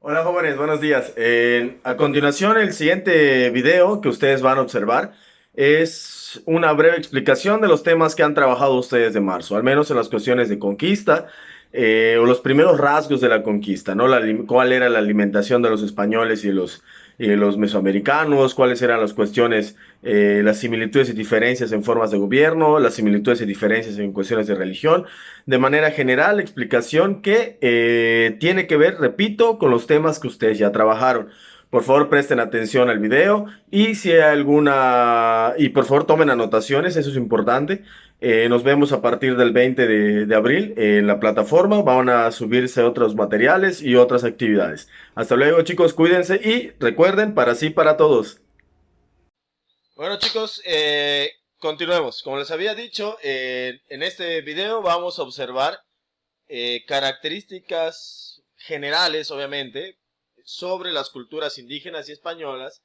Hola jóvenes, buenos días. A continuación, el siguiente video que ustedes van a observar es una breve explicación de los temas que han trabajado ustedes de marzo, al menos en las cuestiones de conquista o los primeros rasgos de la conquista, ¿no? Cuál era la alimentación de los españoles y los mesoamericanos, cuáles eran las cuestiones, las similitudes y diferencias en formas de gobierno, las similitudes y diferencias en cuestiones de religión. De manera general, explicación que tiene que ver, repito, con los temas que ustedes ya trabajaron. Por favor, presten atención al video y si hay alguna... Y por favor, tomen anotaciones, eso es importante. Nos vemos a partir del 20 de abril en la plataforma. Van a subirse otros materiales y otras actividades. Hasta luego, chicos, cuídense y recuerden, para sí, para todos. Bueno chicos, continuemos. Como les había dicho, en este video vamos a observar características generales, obviamente, sobre las culturas indígenas y españolas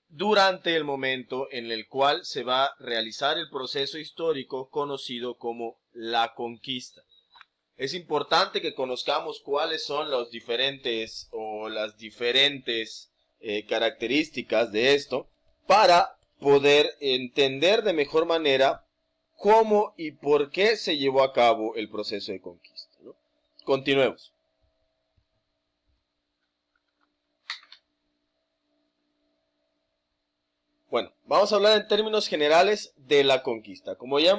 durante el momento en el cual se va a realizar el proceso histórico conocido como la conquista. Es importante que conozcamos cuáles son los diferentes o las diferentes características de esto para poder entender de mejor manera cómo y por qué se llevó a cabo el proceso de conquista, ¿no? Continuemos. Bueno, vamos a hablar en términos generales de la conquista. Como ya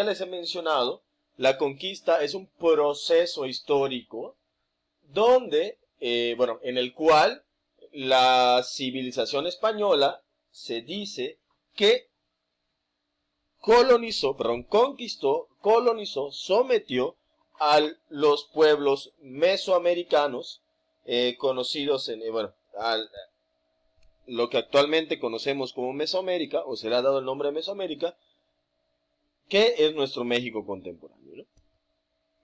les he mencionado, la conquista es un proceso histórico donde, en el cual la civilización española se dice que colonizó, sometió a los pueblos mesoamericanos conocidos lo que actualmente conocemos como Mesoamérica, o se le ha dado el nombre de Mesoamérica, que es nuestro México contemporáneo, ¿no?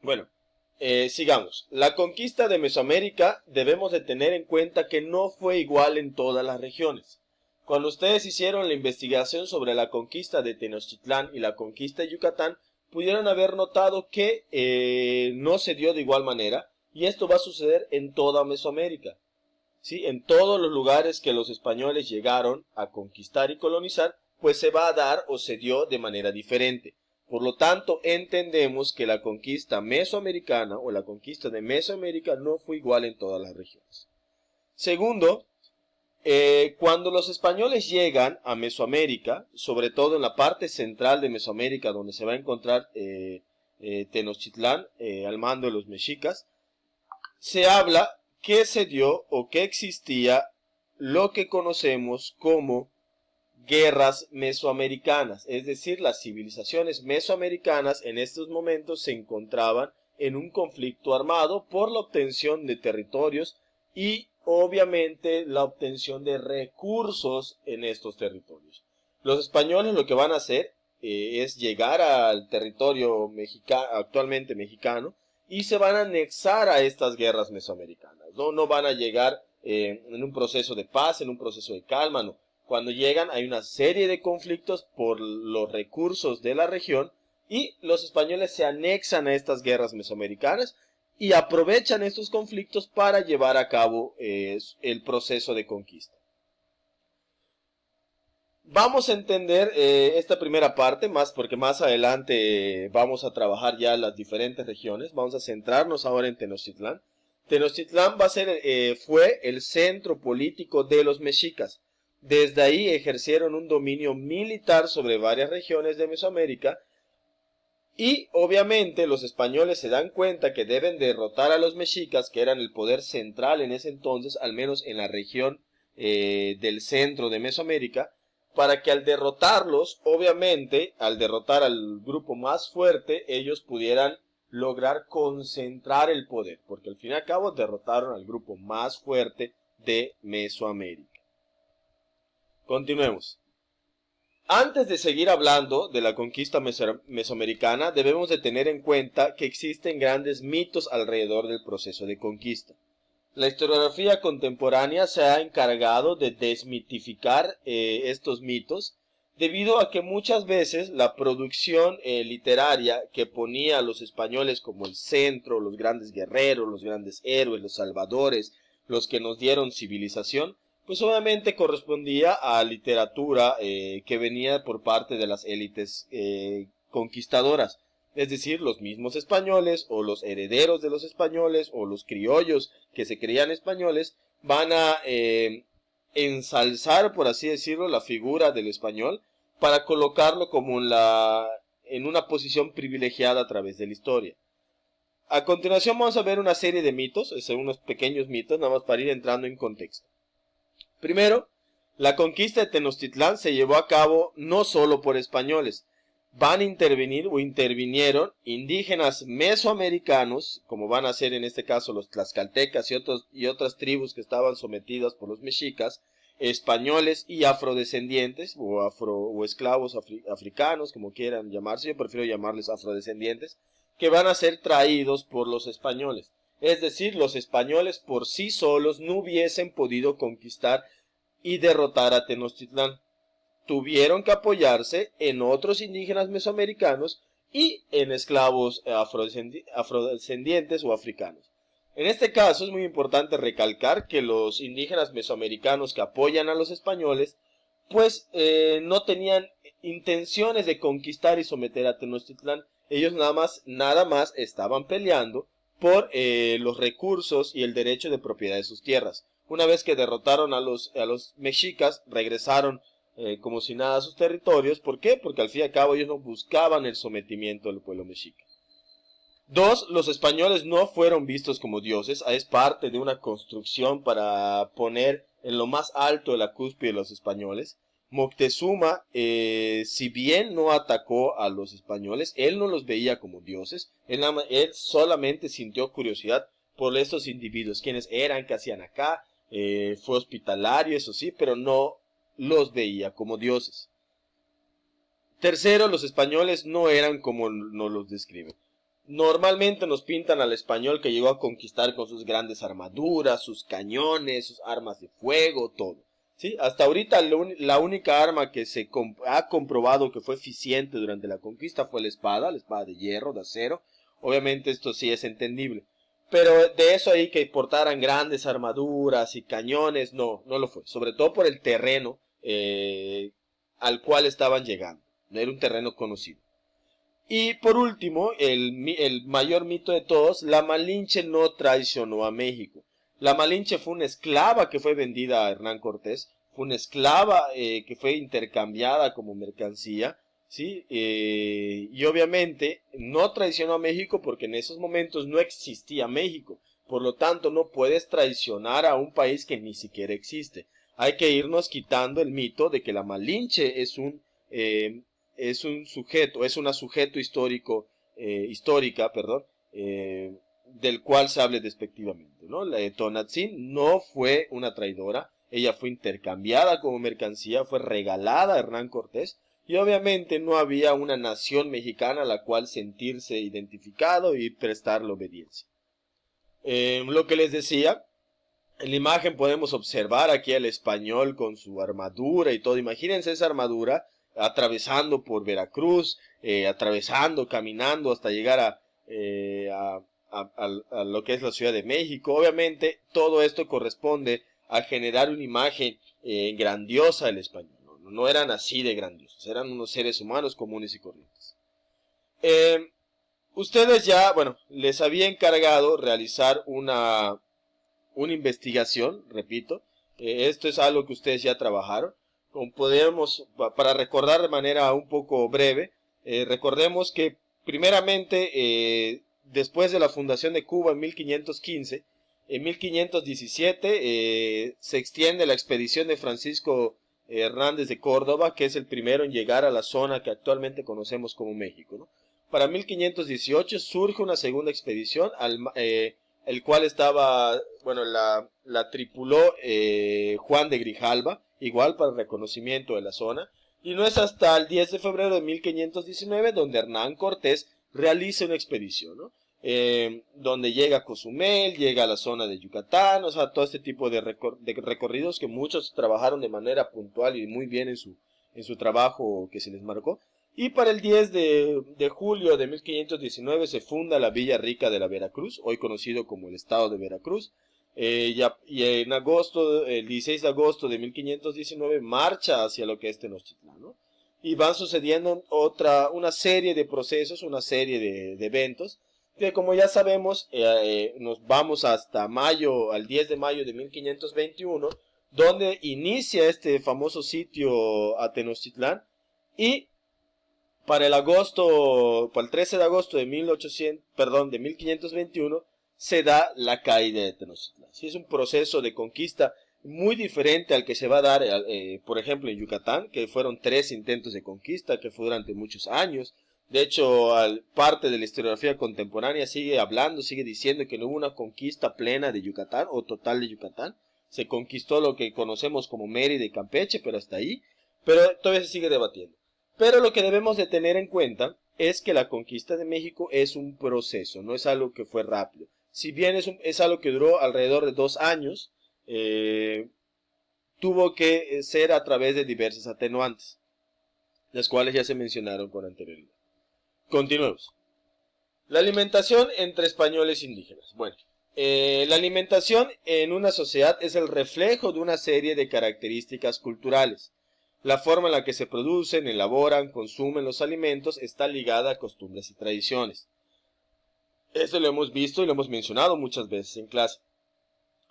Bueno, sigamos. La conquista de Mesoamérica debemos de tener en cuenta que no fue igual en todas las regiones. Cuando ustedes hicieron la investigación sobre la conquista de Tenochtitlán y la conquista de Yucatán, pudieron haber notado que no se dio de igual manera, y esto va a suceder en toda Mesoamérica. ¿Sí? En todos los lugares que los españoles llegaron a conquistar y colonizar, pues se va a dar o se dio de manera diferente. Por lo tanto, entendemos que la conquista mesoamericana o la conquista de Mesoamérica no fue igual en todas las regiones. Segundo, cuando los españoles llegan a Mesoamérica, sobre todo en la parte central de Mesoamérica, donde se va a encontrar Tenochtitlán al mando de los mexicas, se habla que se dio o que existía lo que conocemos como guerras mesoamericanas, es decir, las civilizaciones mesoamericanas en estos momentos se encontraban en un conflicto armado por la obtención de territorios y obviamente la obtención de recursos en estos territorios. Los españoles lo que van a hacer es llegar al territorio actualmente mexicano y se van a anexar a estas guerras mesoamericanas. No van a llegar en un proceso de paz, en un proceso de calma, no. Cuando llegan hay una serie de conflictos por los recursos de la región y los españoles se anexan a estas guerras mesoamericanas y aprovechan estos conflictos para llevar a cabo el proceso de conquista. Vamos a entender esta primera parte más porque más adelante vamos a trabajar ya las diferentes regiones. Vamos a centrarnos ahora en Tenochtitlán. Tenochtitlán fue el centro político de los mexicas. Desde ahí ejercieron un dominio militar sobre varias regiones de Mesoamérica y obviamente los españoles se dan cuenta que deben derrotar a los mexicas, que eran el poder central en ese entonces, al menos en la región del centro de Mesoamérica, para que al derrotarlos, obviamente, al derrotar al grupo más fuerte, ellos pudieran lograr concentrar el poder, porque al fin y al cabo derrotaron al grupo más fuerte de Mesoamérica. Continuemos. Antes de seguir hablando de la conquista mesoamericana, debemos de tener en cuenta que existen grandes mitos alrededor del proceso de conquista. La historiografía contemporánea se ha encargado de desmitificar estos mitos debido a que muchas veces la producción literaria que ponía a los españoles como el centro, los grandes guerreros, los grandes héroes, los salvadores, los que nos dieron civilización, pues obviamente correspondía a literatura que venía por parte de las élites conquistadoras, es decir, los mismos españoles o los herederos de los españoles o los criollos que se creían españoles van a ensalzar, por así decirlo, la figura del español para colocarlo como en una posición privilegiada a través de la historia. A continuación vamos a ver una serie de mitos, unos pequeños mitos, nada más para ir entrando en contexto. Primero, la conquista de Tenochtitlán se llevó a cabo no solo por españoles. Van a intervenir o intervinieron indígenas mesoamericanos, como van a ser en este caso los tlaxcaltecas y otras tribus que estaban sometidas por los mexicas, españoles y afrodescendientes o esclavos africanos, como quieran llamarse. Yo prefiero llamarles afrodescendientes, que van a ser traídos por los españoles. Es decir, los españoles por sí solos no hubiesen podido conquistar y derrotar a Tenochtitlán. Tuvieron que apoyarse en otros indígenas mesoamericanos y en esclavos afrodescendientes o africanos. En este caso es muy importante recalcar que los indígenas mesoamericanos que apoyan a los españoles pues no tenían intenciones de conquistar y someter a Tenochtitlán. Ellos nada más estaban peleando por los recursos y el derecho de propiedad de sus tierras. Una vez que derrotaron a los mexicas, regresaron como si nada a sus territorios. ¿Por qué? Porque al fin y al cabo ellos no buscaban el sometimiento del pueblo mexica. Dos, los españoles no fueron vistos como dioses. Es parte de una construcción para poner en lo más alto de la cúspide de los españoles. Moctezuma, si bien no atacó a los españoles, él no los veía como dioses. Él solamente sintió curiosidad por estos individuos, quiénes eran, qué hacían acá. Fue hospitalario, eso sí, pero no los veía como dioses. Tercero, los españoles no eran como nos los describen. Normalmente nos pintan al español que llegó a conquistar con sus grandes armaduras, sus cañones, sus armas de fuego, todo. ¿Sí? Hasta ahorita la única arma que se ha comprobado que fue eficiente durante la conquista fue la espada de hierro, de acero. Obviamente esto sí es entendible. Pero de eso ahí que portaran grandes armaduras y cañones, no lo fue. Sobre todo por el terreno al cual estaban llegando. No era un terreno conocido. Y por último, el mayor mito de todos, la Malinche no traicionó a México. La Malinche fue una esclava que fue vendida a Hernán Cortés, fue una esclava que fue intercambiada como mercancía, ¿sí? Y obviamente no traicionó a México porque en esos momentos no existía México. Por lo tanto, no puedes traicionar a un país que ni siquiera existe. Hay que irnos quitando el mito de que la Malinche es una sujeto histórica, del cual se hable despectivamente, ¿no? La de Tonantzin no fue una traidora, ella fue intercambiada como mercancía, fue regalada a Hernán Cortés, y obviamente no había una nación mexicana a la cual sentirse identificado y prestarle obediencia. Lo que les decía, en la imagen podemos observar aquí al español con su armadura y todo. Imagínense esa armadura atravesando por Veracruz, caminando hasta llegar a lo que es la Ciudad de México. Obviamente todo esto corresponde a generar una imagen grandiosa del español. No eran así de grandiosos, eran unos seres humanos comunes y corrientes. Ustedes ya, les había encargado realizar una investigación, repito. Esto es algo que ustedes ya trabajaron. Como podemos, para recordar de manera un poco breve, recordemos que primeramente, después de la fundación de Cuba en 1515, en 1517 se extiende la expedición de Francisco Hernández de Córdoba, que es el primero en llegar a la zona que actualmente conocemos como México, ¿no? Para 1518 surge una segunda expedición el cual estaba, la tripuló Juan de Grijalva, igual para el reconocimiento de la zona, y no es hasta el 10 de febrero de 1519 donde Hernán Cortés realiza una expedición, ¿no? Donde llega a Cozumel, llega a la zona de Yucatán, o sea, todo este tipo de recorridos que muchos trabajaron de manera puntual y muy bien en su trabajo que se les marcó. Y para el 10 de julio de 1519 se funda la Villa Rica de la Veracruz, hoy conocido como el Estado de Veracruz. Y en agosto, el 16 de agosto de 1519 marcha hacia lo que es Tenochtitlán, ¿no? Y van sucediendo una serie de procesos, una serie de eventos, que como ya sabemos, nos vamos hasta mayo, al 10 de mayo de 1521, donde inicia este famoso sitio a Tenochtitlán, y para el 13 de agosto de 1521, se da la caída de Tenochtitlán. Sí, es un proceso de conquista muy diferente al que se va a dar, por ejemplo, en Yucatán, que fueron 3 intentos de conquista, que fue durante muchos años. De hecho, parte de la historiografía contemporánea sigue diciendo que no hubo una conquista plena de Yucatán o total de Yucatán. Se conquistó lo que conocemos como Mérida y Campeche, pero hasta ahí. Pero todavía se sigue debatiendo. Pero lo que debemos de tener en cuenta es que la conquista de México es un proceso, no es algo que fue rápido. Si bien es algo que duró alrededor de 2 años, tuvo que ser a través de diversas atenuantes, las cuales ya se mencionaron con anterioridad. Continuemos. La alimentación entre españoles e indígenas. Bueno, la alimentación en una sociedad es el reflejo de una serie de características culturales. La forma en la que se producen, elaboran, consumen los alimentos está ligada a costumbres y tradiciones. Esto lo hemos visto y lo hemos mencionado muchas veces en clase.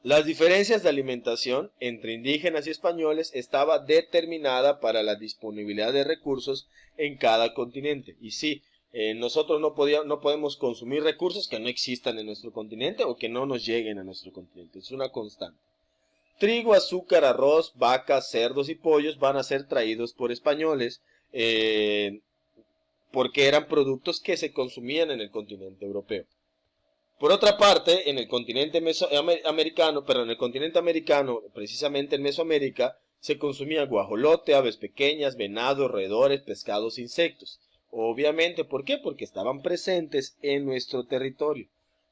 Las diferencias de alimentación entre indígenas y españoles estaba determinada para la disponibilidad de recursos en cada continente. Y sí, nosotros no podemos consumir recursos que no existan en nuestro continente o que no nos lleguen a nuestro continente. Es una constante. Trigo, azúcar, arroz, vacas, cerdos y pollos van a ser traídos por españoles porque eran productos que se consumían en el continente europeo. Por otra parte, en el continente americano, precisamente en Mesoamérica, se consumía guajolote, aves pequeñas, venado, roedores, pescados, insectos. Obviamente, ¿por qué? Porque estaban presentes en nuestro territorio.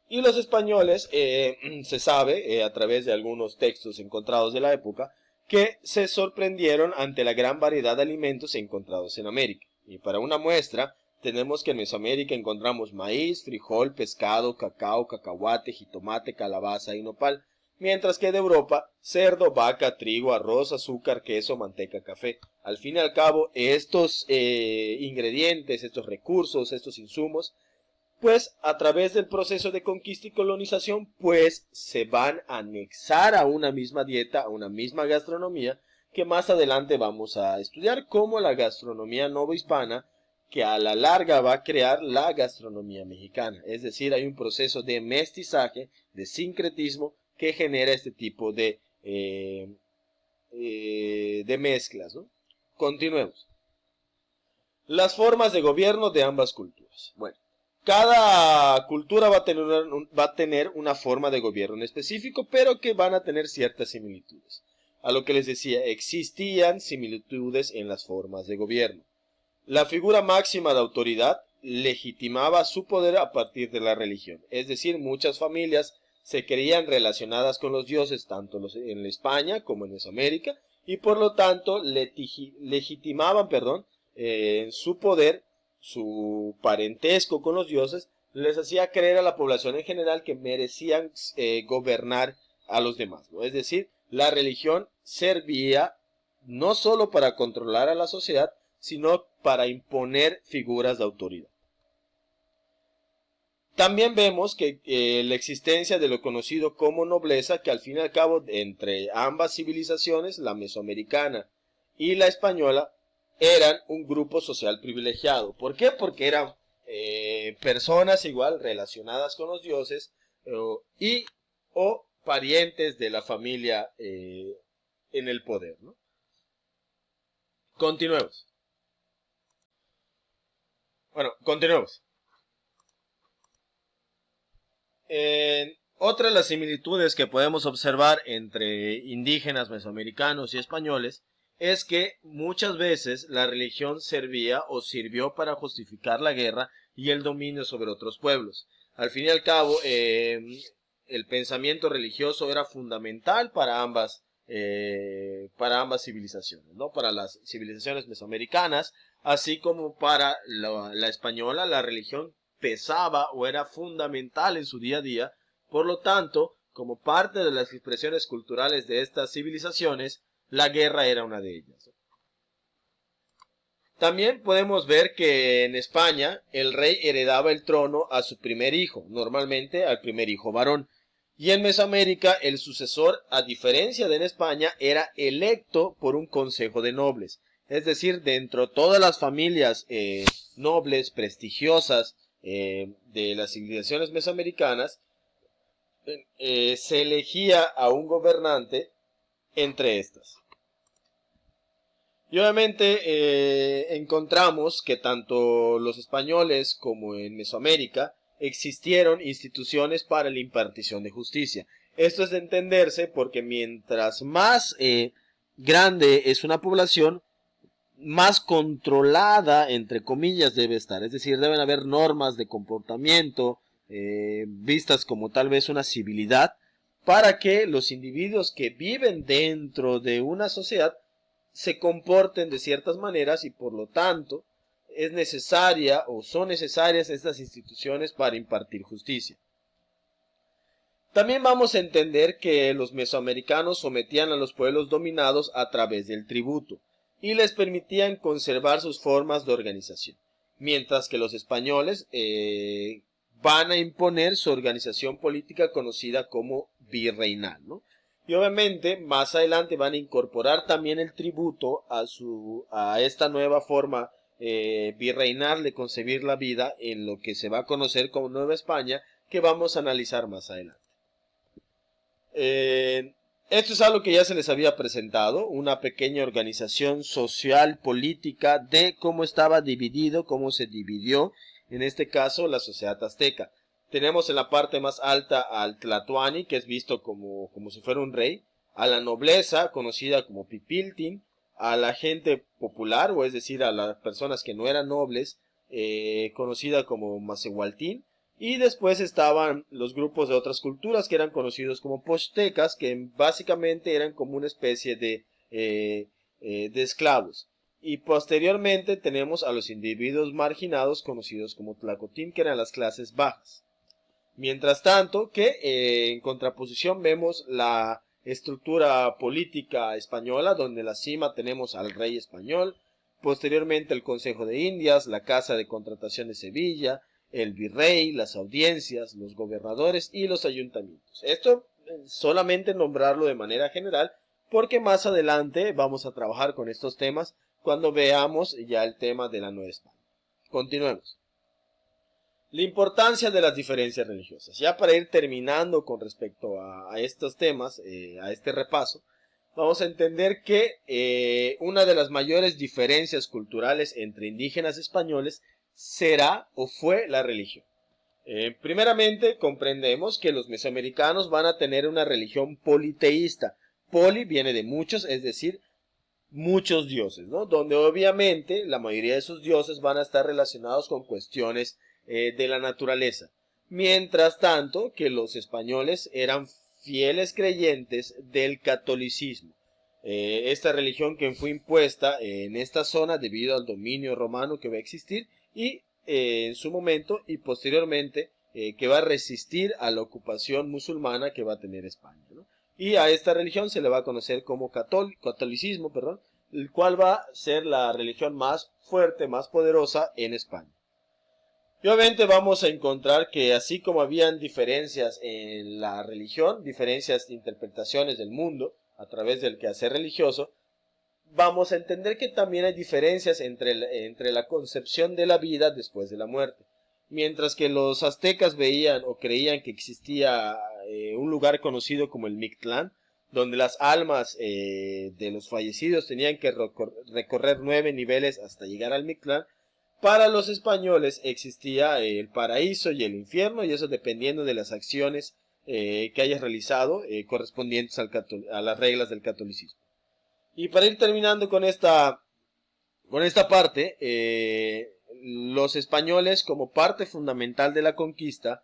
Y los españoles, se sabe, a través de algunos textos encontrados de la época, que se sorprendieron ante la gran variedad de alimentos encontrados en América. Y para una muestra, tenemos que en Mesoamérica encontramos maíz, frijol, pescado, cacao, cacahuate, jitomate, calabaza y nopal, mientras que de Europa, cerdo, vaca, trigo, arroz, azúcar, queso, manteca, café. Al fin y al cabo, estos ingredientes, estos recursos, estos insumos, pues a través del proceso de conquista y colonización, pues se van a anexar a una misma dieta, a una misma gastronomía, que más adelante vamos a estudiar como la gastronomía novohispana, que a la larga va a crear la gastronomía mexicana. Es decir, hay un proceso de mestizaje, de sincretismo, que genera este tipo de mezclas, ¿no? Continuemos. Las formas de gobierno de ambas culturas. Bueno, cada cultura va a tener una forma de gobierno en específico, pero que van a tener ciertas similitudes. A lo que les decía, existían similitudes en las formas de gobierno. La figura máxima de autoridad legitimaba su poder a partir de la religión. Es decir, muchas familias se creían relacionadas con los dioses, tanto en España como en Mesoamérica, y por lo tanto legitimaban, su poder, su parentesco con los dioses, les hacía creer a la población en general que merecían gobernar a los demás, ¿no? Es decir, la religión servía no solo para controlar a la sociedad, sino para imponer figuras de autoridad. También vemos que la existencia de lo conocido como nobleza, que al fin y al cabo entre ambas civilizaciones, la mesoamericana y la española, eran un grupo social privilegiado. ¿Por qué? Porque eran personas igual relacionadas con los dioses o parientes de la familia en el poder, ¿no? Continuemos. Bueno, continuemos. Otra de las similitudes que podemos observar entre indígenas, mesoamericanos y españoles es que muchas veces la religión servía o sirvió para justificar la guerra y el dominio sobre otros pueblos. Al fin y al cabo, el pensamiento religioso era fundamental para ambas para ambas civilizaciones, ¿no? Para las civilizaciones mesoamericanas, así como para la española, la religión pesaba o era fundamental en su día a día. Por lo tanto, como parte de las expresiones culturales de estas civilizaciones, la guerra era una de ellas. También podemos ver que en España el rey heredaba el trono a su primer hijo, normalmente al primer hijo varón. Y en Mesoamérica el sucesor, a diferencia de en España, era electo por un consejo de nobles. Es decir, dentro de todas las familias nobles, prestigiosas de las civilizaciones mesoamericanas, se elegía a un gobernante entre estas. Y obviamente encontramos que tanto los españoles como en Mesoamérica existieron instituciones para la impartición de justicia. Esto es de entenderse porque mientras más grande es una población, más controlada, entre comillas, debe estar. Es decir, deben haber normas de comportamiento vistas como tal vez una civilidad para que los individuos que viven dentro de una sociedad se comporten de ciertas maneras y por lo tanto es necesaria o son necesarias estas instituciones para impartir justicia. También vamos a entender que los mesoamericanos sometían a los pueblos dominados a través del tributo y les permitían conservar sus formas de organización, mientras que los españoles van a imponer su organización política conocida como virreinal, ¿no? Y obviamente más adelante van a incorporar también el tributo a esta nueva forma virreinal de concebir la vida en lo que se va a conocer como Nueva España, que vamos a analizar más adelante. Esto es algo que ya se les había presentado, una pequeña organización social, política, de cómo estaba dividido, cómo se dividió, en este caso, la sociedad azteca. Tenemos en la parte más alta al Tlatoani, que es visto como si fuera un rey, a la nobleza, conocida como Pipiltin, a la gente popular, o es decir, a las personas que no eran nobles, conocida como Macehualtín, y después estaban los grupos de otras culturas que eran conocidos como pochtecas, que básicamente eran como una especie de esclavos. Y posteriormente tenemos a los individuos marginados conocidos como tlacotín, que eran las clases bajas. Mientras tanto que en contraposición vemos la estructura política española, donde en la cima tenemos al rey español, posteriormente el Consejo de Indias, la Casa de Contratación de Sevilla, el virrey, las audiencias, los gobernadores y los ayuntamientos. Esto solamente nombrarlo de manera general, porque más adelante vamos a trabajar con estos temas cuando veamos ya el tema de la Nueva España. Continuemos. La importancia de las diferencias religiosas. Ya para ir terminando con respecto a estos temas, a este repaso, vamos a entender que una de las mayores diferencias culturales entre indígenas españoles será o fue la religión. Primeramente, comprendemos que los mesoamericanos van a tener una religión politeísta. Poli viene de muchos, es decir, muchos dioses, ¿no? Donde obviamente la mayoría de esos dioses van a estar relacionados con cuestiones de la naturaleza. Mientras tanto, que los españoles eran fieles creyentes del catolicismo. Esta religión que fue impuesta en esta zona debido al dominio romano que va a existir y en su momento y posteriormente que va a resistir a la ocupación musulmana que va a tener España, ¿no? Y a esta religión se le va a conocer como catolicismo, perdón, el cual va a ser la religión más fuerte, más poderosa en España. Y obviamente vamos a encontrar que así como habían diferencias en la religión, diferencias de interpretaciones del mundo a través del quehacer religioso, vamos a entender que también hay diferencias entre la concepción de la vida después de la muerte. Mientras que los aztecas veían o creían que existía un lugar conocido como el Mictlán, donde las almas de los fallecidos tenían que recorrer 9 niveles hasta llegar al Mictlán, para los españoles existía el paraíso y el infierno, y eso dependiendo de las acciones que hayas realizado correspondientes a las reglas del catolicismo. Y para ir terminando con esta parte, los españoles como parte fundamental de la conquista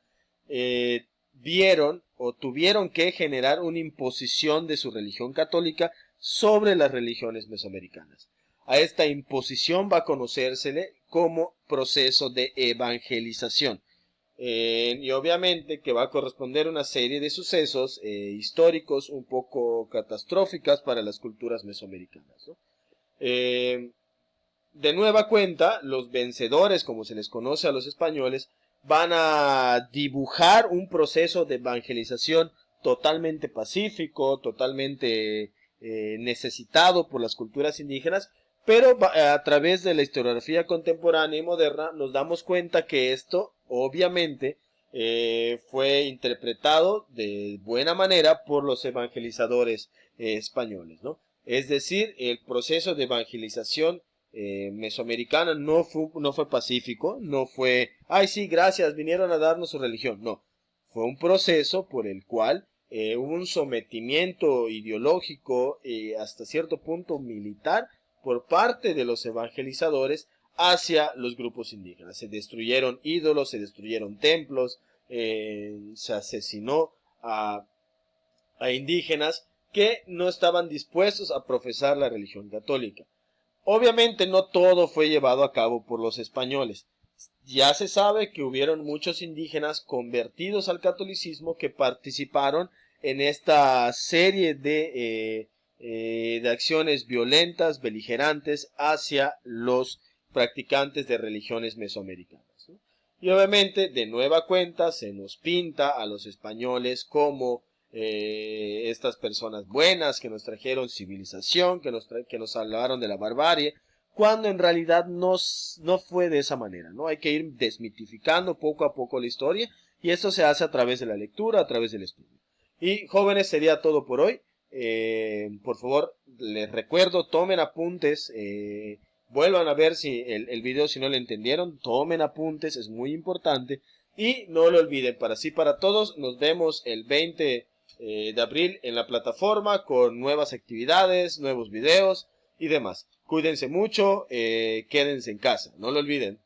vieron o tuvieron que generar una imposición de su religión católica sobre las religiones mesoamericanas. A esta imposición va a conocérsele como proceso de evangelización. Y obviamente que va a corresponder una serie de sucesos históricos un poco catastróficas para las culturas mesoamericanas, ¿no? De nueva cuenta, los vencedores, como se les conoce a los españoles, van a dibujar un proceso de evangelización totalmente pacífico, totalmente necesitado por las culturas indígenas, pero a través de la historiografía contemporánea y moderna nos damos cuenta que esto obviamente fue interpretado de buena manera por los evangelizadores españoles, ¿no? Es decir, el proceso de evangelización mesoamericana no fue pacífico, no fue, ay sí, gracias, vinieron a darnos su religión, no. Fue un proceso por el cual hubo un sometimiento ideológico y hasta cierto punto militar por parte de los evangelizadores hacia los grupos indígenas. Se destruyeron ídolos, se destruyeron templos, se asesinó a indígenas que no estaban dispuestos a profesar la religión católica. Obviamente no todo fue llevado a cabo por los españoles. Ya se sabe que hubieron muchos indígenas convertidos al catolicismo que participaron en esta serie de acciones violentas, beligerantes hacia los practicantes de religiones mesoamericanas, ¿no? Y obviamente, de nueva cuenta, se nos pinta a los españoles como estas personas buenas que nos trajeron civilización, que nos salvaron de la barbarie, cuando en realidad no fue de esa manera, ¿no? Hay que ir desmitificando poco a poco la historia, y esto se hace a través de la lectura, a través del estudio. Y jóvenes, sería todo por hoy. Por favor, les recuerdo, tomen apuntes, vuelvan a ver si el video si no lo entendieron, tomen apuntes, es muy importante. Y no lo olviden, para sí, para todos, nos vemos el 20 de abril en la plataforma con nuevas actividades, nuevos videos y demás. Cuídense mucho, quédense en casa, no lo olviden.